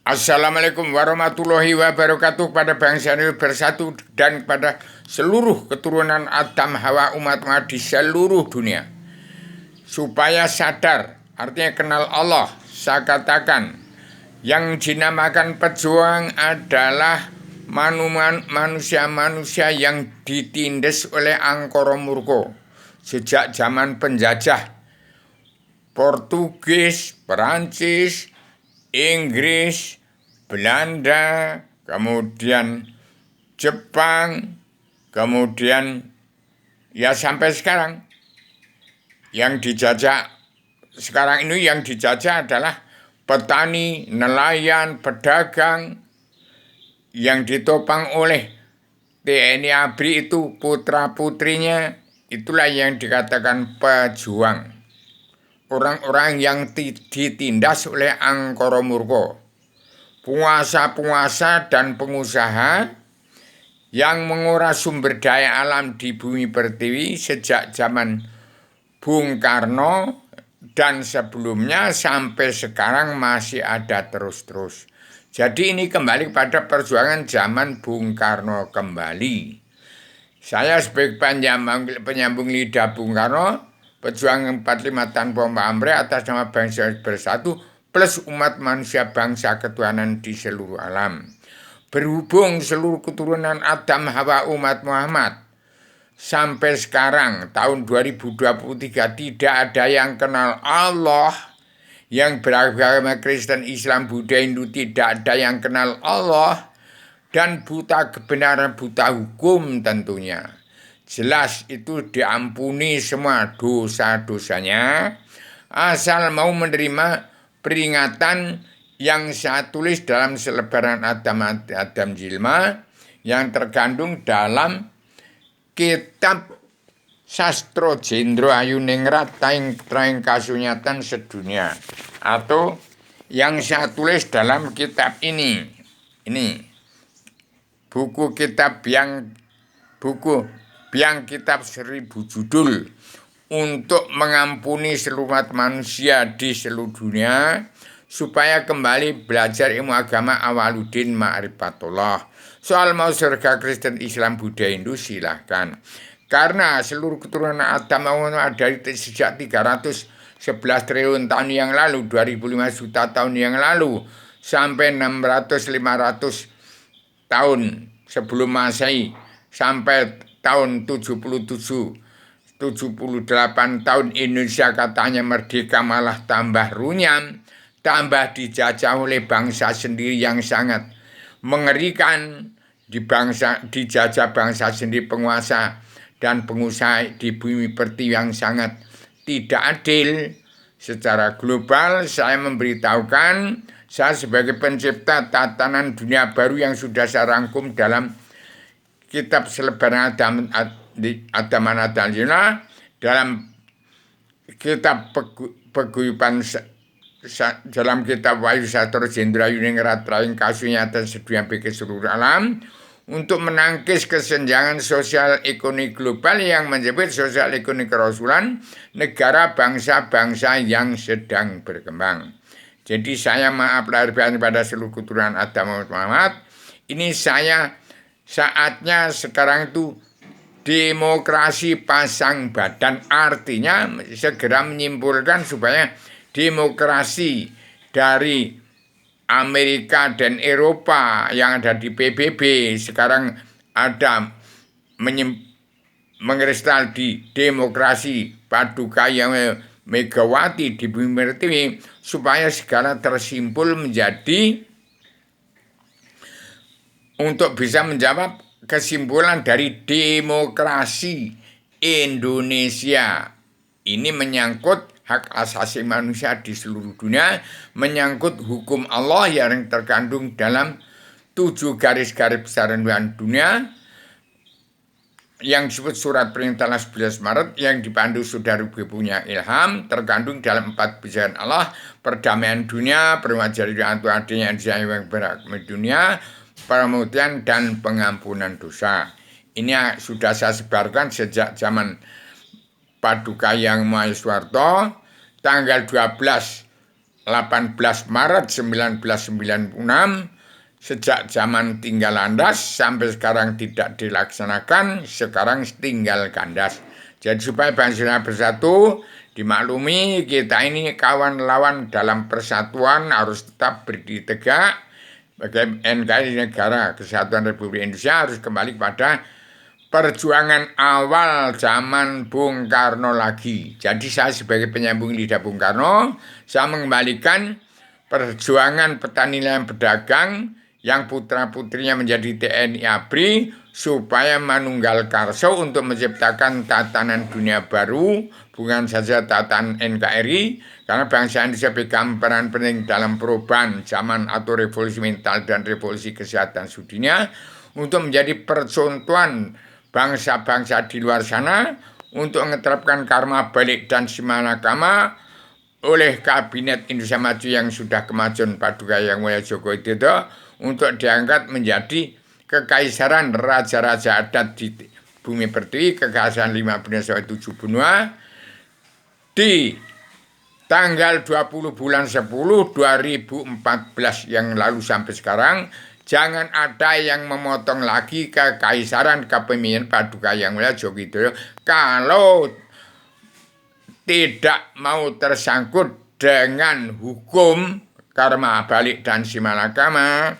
Assalamualaikum warahmatullahi wabarakatuh pada bangsa Indonesia bersatu dan pada seluruh keturunan Adam Hawa umat Muhammad di seluruh dunia. Supaya sadar, artinya kenal Allah, saya katakan yang dinamakan pejuang adalah manusia-manusia yang ditindas oleh angkara murka sejak zaman penjajah Portugis, Perancis, Inggris, Belanda, kemudian Jepang, kemudian ya sampai sekarang yang dijajah sekarang ini yang dijajah adalah petani, nelayan, pedagang yang ditopang oleh TNI ABRI itu putra-putrinya, itulah yang dikatakan pejuang. Orang-orang yang ditindas oleh angkara murka, penguasa-penguasa dan pengusaha yang menguras sumber daya alam di bumi pertiwi sejak zaman Bung Karno dan sebelumnya sampai sekarang masih ada terus-terus. Jadi ini kembali pada perjuangan zaman Bung Karno kembali. Saya sebagai penyambung lidah Bung Karno, pejuang 45 tanpa pamrih atas nama bangsa bersatu plus umat manusia bangsa ketuhanan di seluruh alam. Berhubung seluruh keturunan Adam Hawa umat Muhammad sampai sekarang tahun 2023 tidak ada yang kenal Allah, yang beragama Kristen, Islam, Buddha, Hindu tidak ada yang kenal Allah, dan buta kebenaran, buta hukum tentunya. Jelas itu diampuni semua dosa-dosanya asal mau menerima peringatan yang saya tulis dalam selebaran Adam Jilma yang terkandung dalam kitab Sastro Jendro Ayuningrat Traing Kasunyatan Sedunia, atau yang saya tulis dalam kitab ini buku kitab 1000 judul untuk mengampuni seluruh umat manusia di seluruh dunia supaya kembali belajar ilmu agama Awaluddin Ma'rifatullah. Soal mau surga Kristen, Islam, Buddha, Hindu silahkan. Karena seluruh keturunan Adam dari sejak 311 triliun tahun yang lalu, 2005 juta tahun yang lalu, sampai 600-500 tahun sebelum Masehi, sampai tahun 78 tahun Indonesia katanya merdeka malah tambah runyam, tambah dijajah oleh bangsa sendiri yang sangat mengerikan, dijajah bangsa sendiri, penguasa dan pengusaha di bumi pertiwi yang sangat tidak adil. Secara global saya memberitahukan, saya sebagai pencipta tatanan dunia baru yang sudah saya rangkum dalam kitab selebaran Adaman Adalina, dalam kitab peguyuban, dalam kitab Wahyu Sastro Jendra Yuningrat Traing Kasunyatan Sedunia bagi seluruh alam, untuk menangkis kesenjangan sosial ekonomi global yang menjepit sosial ekonomi kerasulan negara bangsa-bangsa yang sedang berkembang. Jadi saya maaf lahir batin pada seluruh keturunan Adam Muhammad. Ini saya saatnya sekarang itu demokrasi pasang badan, artinya segera menyimpulkan supaya demokrasi dari Amerika dan Eropa yang ada di PBB sekarang ada mengeristal di demokrasi paduka yang Megawati di bumi pertiwi, supaya segala tersimpul menjadi untuk bisa menjawab kesimpulan dari demokrasi Indonesia. Ini menyangkut hak asasi manusia di seluruh dunia, menyangkut hukum Allah yang terkandung dalam 7 garis-garis besar dunia yang disebut surat perintah 11 Maret yang dipandu saudara punya ilham, terkandung dalam 4 pijakan Allah, perdamaian dunia, perwajaran antu adanya yang beragama dunia, pemutihan dan pengampunan dosa. Ini sudah saya sebarkan sejak zaman Paduka Yang Maheswarto, tanggal 12 18 Maret 1996 sejak zaman tinggal landas sampai sekarang tidak dilaksanakan, sekarang tinggal kandas. Jadi supaya bangsa bersatu, dimaklumi kita ini kawan lawan dalam persatuan harus tetap berdiri tegak. Bagi NKRI Negara Kesatuan Republik Indonesia harus kembali pada perjuangan awal zaman Bung Karno lagi. Jadi saya sebagai penyambung lidah Bung Karno, saya mengembalikan perjuangan petani dan pedagang yang putra-putrinya menjadi TNI ABRI supaya manunggal karso untuk menciptakan tatanan dunia baru, bukan saja tatanan NKRI, karena bangsa Indonesia pegang peran penting dalam perubahan zaman atau revolusi mental dan revolusi kesehatan dunia untuk menjadi percontohan bangsa-bangsa di luar sana untuk menerapkan karma balik dan simalakama oleh Kabinet Indonesia Maju yang sudah kemajuan Paduka Yang Mulia Joko Widodo untuk diangkat menjadi kekaisaran raja-raja adat di bumi pertiwi, kekaisaran 5 benua sampai 7 benua di tanggal 20 bulan 10 2014 yang lalu sampai sekarang. Jangan ada yang memotong lagi kekaisaran kepemimpinan Paduka Yang Mulia Joko Widodo kalau tidak mau tersangkut dengan hukum karma balik dan simalakama.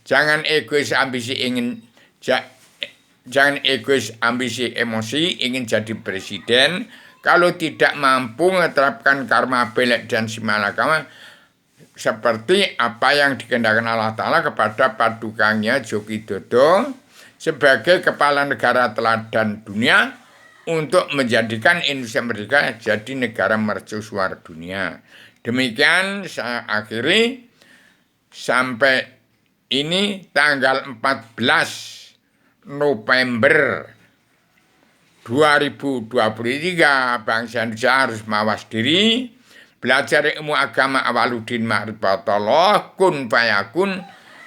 Jangan egois ambisi jangan egois ambisi emosi ingin jadi presiden. Kalau tidak mampu menerapkan karma balik dan simalakama seperti apa yang dikehendakkan Allah Ta'ala kepada Padukanya Joko Widodo sebagai kepala negara teladan dunia untuk menjadikan Indonesia merdeka jadi negara mercusuar dunia. Demikian saya akhiri sampai ini tanggal 14 November 2023 bangsa Indonesia harus mawas diri, belajar ilmu agama Awwaluddin Ma'rifatullah, kun fayakun,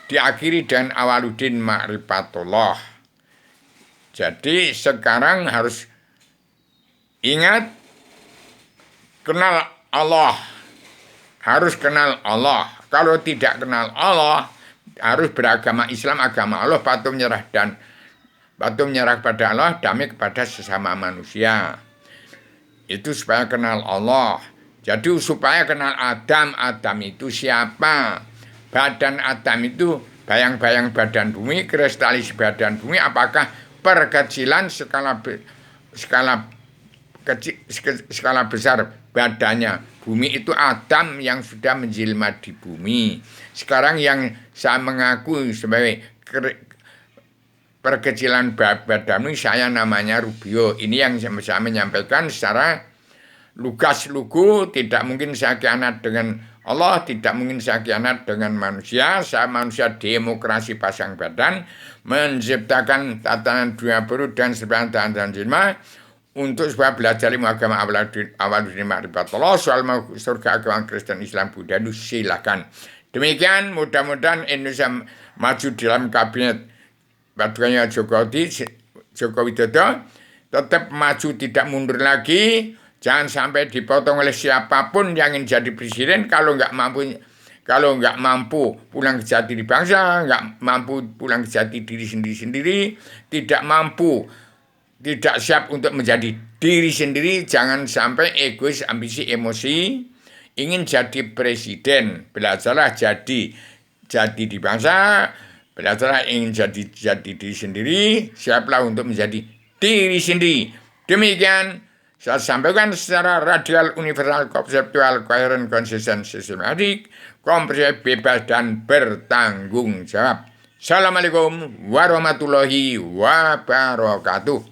diakhiri dengan Awwaluddin Ma'rifatullah. Jadi sekarang harus ingat, kenal Allah. Harus kenal Allah. Kalau tidak kenal Allah, harus beragama Islam, agama Allah, patuh menyerah kepada Allah, damai kepada sesama manusia. Itu supaya kenal Allah. Jadi supaya kenal Adam, Adam itu siapa? Badan Adam itu bayang-bayang badan bumi, kristalis badan bumi, apakah perkecilan skala besar badannya. Bumi itu Adam yang sudah menjelma di bumi. Sekarang yang saya mengaku sebagai perkecilan badan ini, saya namanya Rubio. Ini yang saya menyampaikan secara lugas lugu. Tidak mungkin saya khianat dengan Allah, tidak mungkin saya khianat dengan manusia. Saya manusia demokrasi pasang badan, menciptakan tatanan dunia baru dan sebenarnya dan jelma untuk supaya belajar ilmu agama Awwaluddin Ma'rifatullah, soal surga agama Kristen, Islam, Buddha itu silakan. Demikian, mudah-mudahan Indonesia maju dalam kabinet Padukanya Joko Widodo, tetap maju tidak mundur lagi. Jangan sampai dipotong oleh siapapun yang ingin jadi presiden. Kalau nggak mampu pulang ke jati diri bangsa, nggak mampu pulang ke jati diri sendiri, tidak siap untuk menjadi diri sendiri, jangan sampai egois, ambisi, emosi, ingin jadi presiden. Belajarlah jadi di bangsa, belajarlah ingin jadi diri sendiri, siaplah untuk menjadi diri sendiri. Demikian saya sampaikan secara radial, universal, konseptual, koheren, konsisten, sistematik, komprehensif, bebas, dan bertanggung jawab. Assalamualaikum warahmatullahi wabarakatuh.